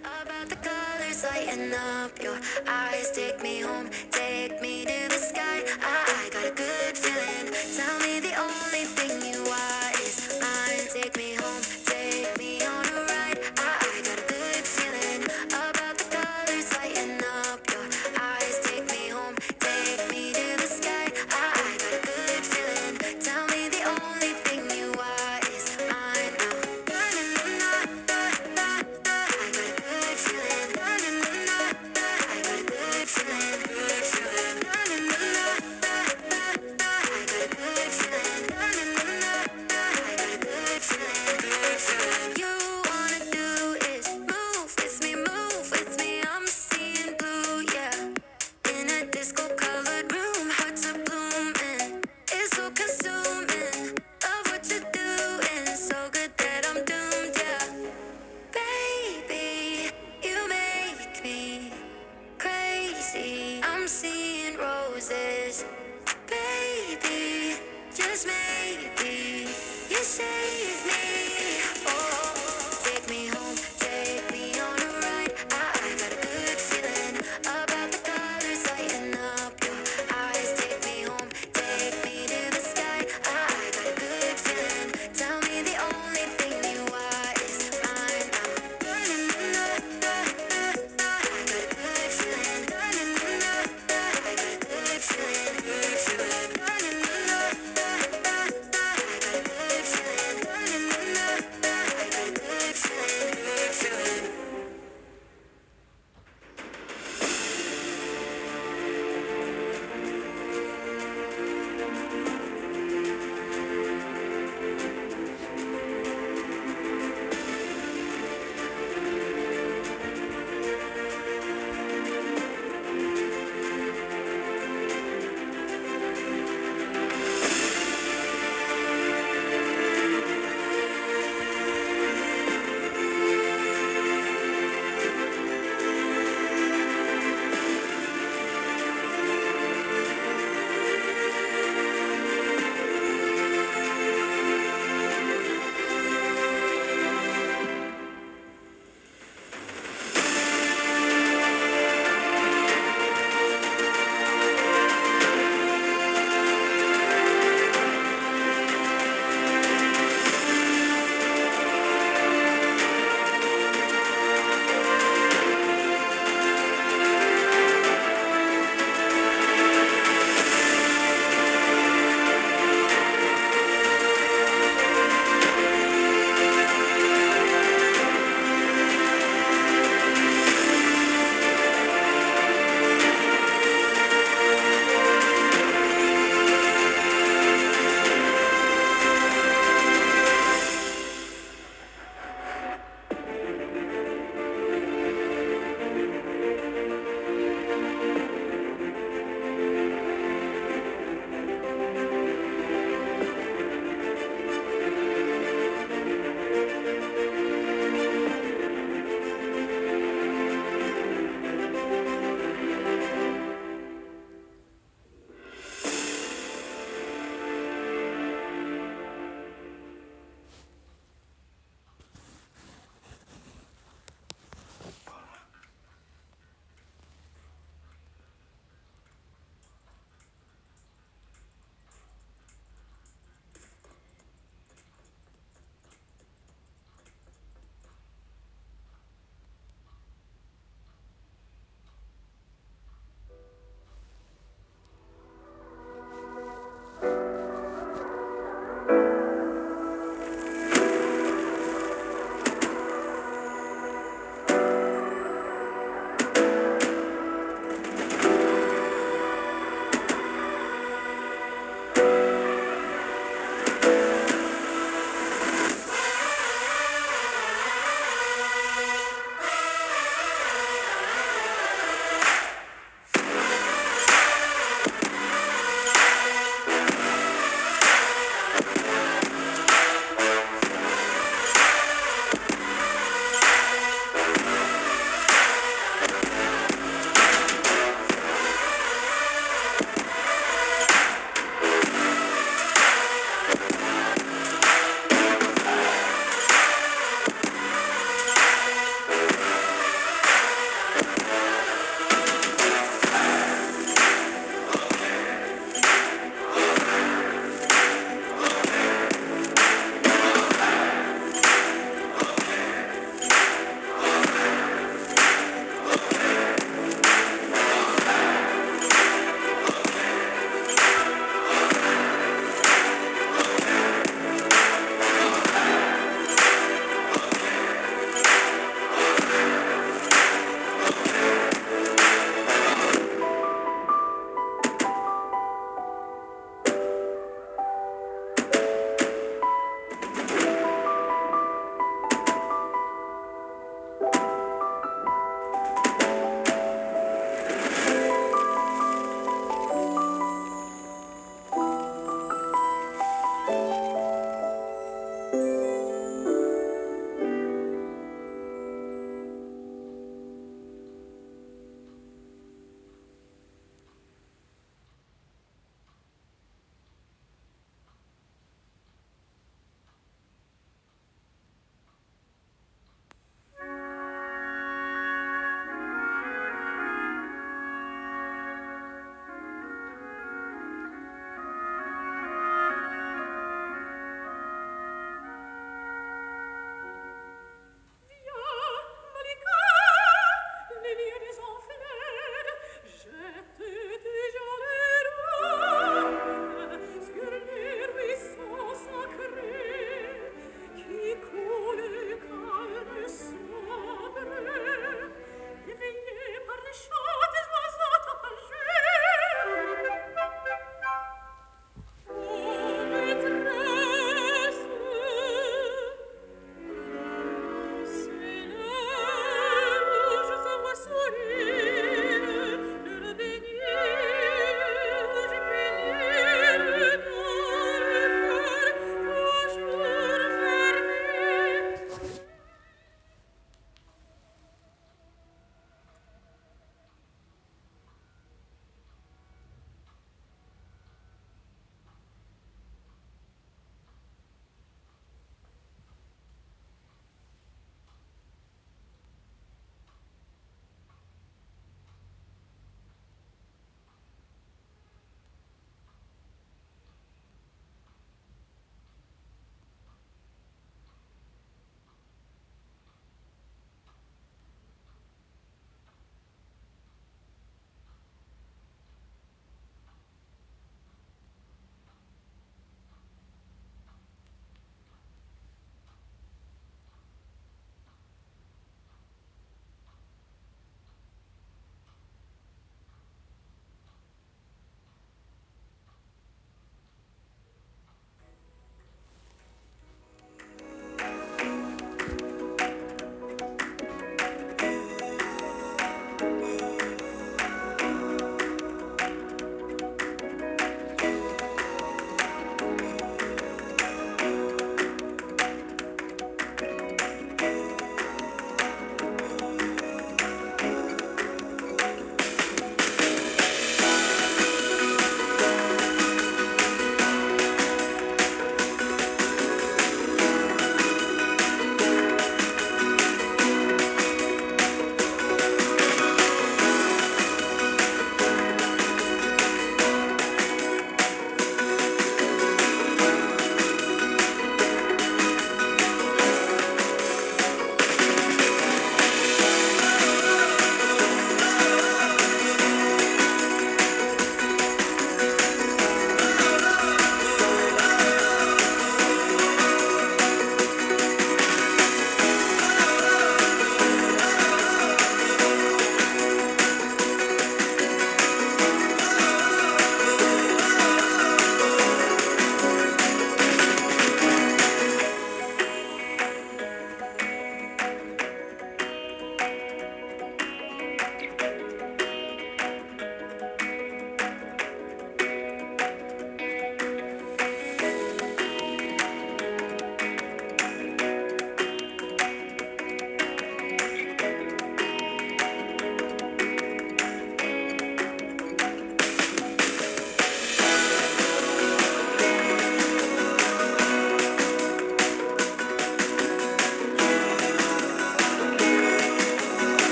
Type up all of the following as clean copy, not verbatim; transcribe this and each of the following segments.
About the colors lighting up your eyes, take me home, take me to the sky. I got a good feeling. Tell me the only thing you are is mine. Take me home, take me on a ride. I got a good feeling. About the colors lighting up your eyes, take me home, take me to the sky. I got a good feeling. Tell me the only thing you are is mine now.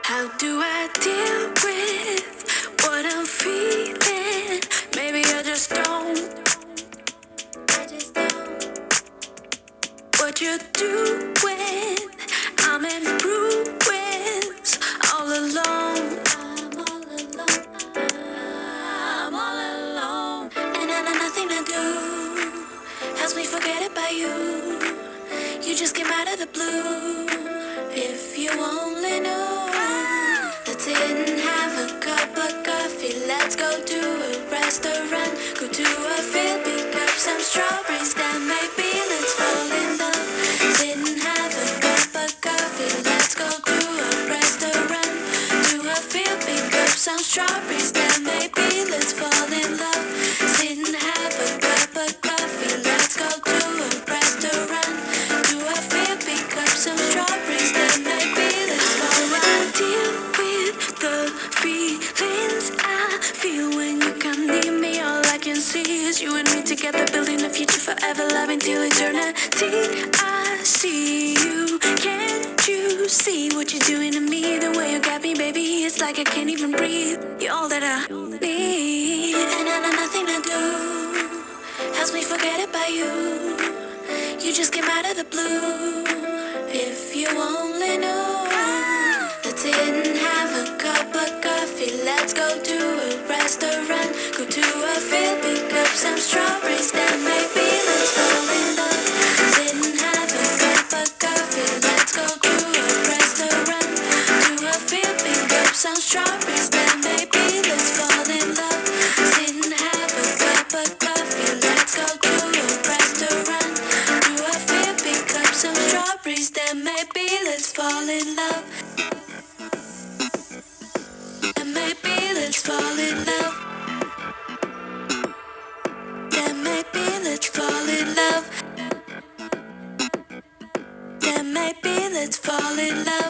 How do I deal with what I'm feeling? Maybe I just don't. What you're doing, I'm in ruins, all alone. I'm all alone. And I know nothing to do helps me forget about you. You just came out of the blue. If you only knew. Let's sit and have a cup of coffee. Let's go to a restaurant. Go to a field, pick up some strawberries. Then maybe let's fall in love. Sit and have a cup of coffee. Let's go to a restaurant. To a field, pick up some strawberries. Then maybe let's fall in love. Sit and have a cup of coffee. Let's go to a restaurant. To a field, pick up some strawberries. Then maybe let's fall in love. Deal with the feelings I feel when you come near me. All I can see is you and me together, building a future forever, loving till eternity. I see you, can't you see what you're doing to me? The way you got me, baby, it's like I can't even breathe. You're all that I need, and I know nothing to do helps me forget about you. You just came out of the blue. If you only knew. Let's sit and have a cup of coffee. Let's go to a restaurant. Go to a field, pick up some strawberries. Then maybe let's fall in love. Sit and have a cup of coffee. Let's go to a restaurant. To a field, pick up some strawberries. Then maybe let's fall in love. Sit and have a cup of coffee. Let's go to a restaurant. To a field, pick up some strawberries. Then maybe let's fall in love. And maybe let's fall in love. Then maybe let's fall in love. Then maybe let's fall in love.